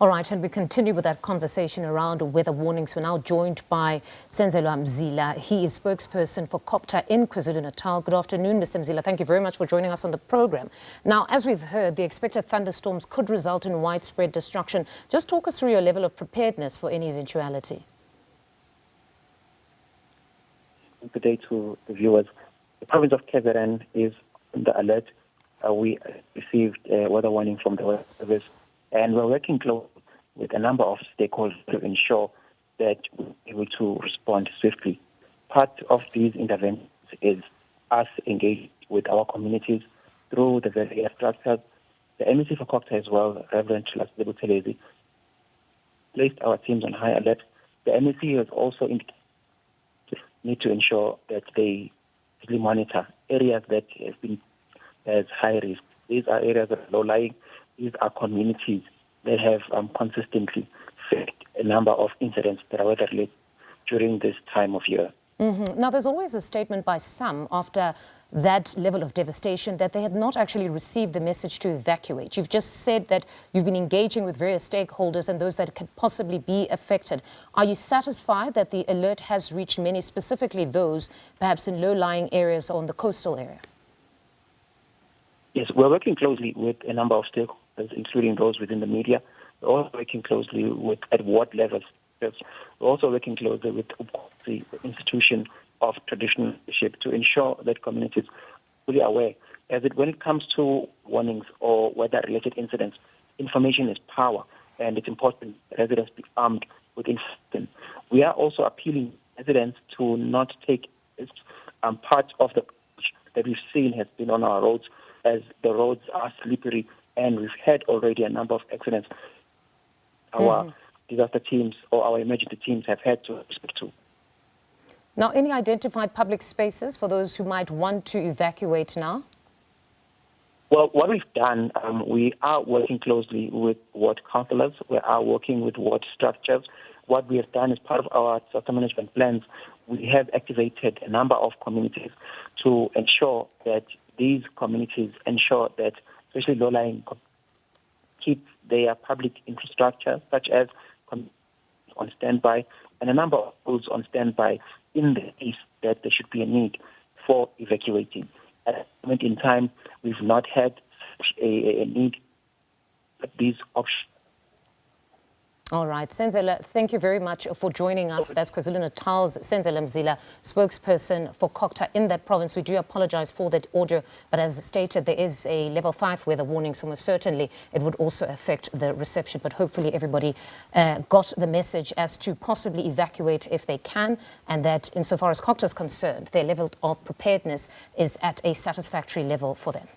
All right, and we continue with that conversation around weather warnings. We're now joined by Senzelwe Mzila. He is spokesperson for COGTA in KwaZulu-Natal. Good afternoon, Mr. Mzila. Thank you very much for joining us on the program. Now, as we've heard, the expected thunderstorms could result in widespread destruction. Just talk us through your level of preparedness for any eventuality. Good day to the viewers. The province of KZN is on the alert. We received a weather warning from the Weather Service, and we're working closely with a number of stakeholders to ensure that we're able to respond swiftly. Part of these interventions is us engaged with our communities through the various structures. The MEC for COGTA as well, Reverend Senzelwe, placed our teams on high alert. The MEC has also need to ensure that they monitor areas that have been as high risk. These are areas that are low-lying. These are communities that have consistently faced a number of incidents that are weather-related during this time of year. Now, there's always a statement by some after that level of devastation that they had not actually received the message to evacuate. You've just said that you've been engaging with various stakeholders and those that could possibly be affected. Are you satisfied that the alert has reached many, specifically those perhaps in low-lying areas or in the coastal area? Yes, we're working closely with a number of stakeholders, including those within the media. We're also working closely with at what levels. We're also working closely with the institution of traditional leadership to ensure that communities are fully aware. When it comes to warnings or weather-related incidents, information is power, and it's important that residents be armed with information. We are also appealing residents to not take risks. Part of the that we've seen has been on our roads, as the roads are slippery, and we've had already a number of accidents. Our disaster teams or our emergency teams have had to respect to. Now, any identified public spaces for those who might want to evacuate now? Well, what we've done, we are working closely with ward councillors. We are working with ward structures. What we have done as part of our disaster management plans, we have activated a number of communities to ensure that these communities ensure that, especially low-lying, keep their public infrastructure, such as on standby, and a number of schools on standby in the case that there should be a need for evacuating. At a moment in time, we've not had such a need for these options. All right, Senzelwe, thank you very much for joining us. That's KwaZulu-Natal's Senzelwe Mzila, spokesperson for COGTA in that province. We do apologize for that audio, but as stated, there is a level 5 weather warning, so most certainly it would also affect the reception. But hopefully everybody got the message as to possibly evacuate if they can, and that insofar as COGTA is concerned, their level of preparedness is at a satisfactory level for them.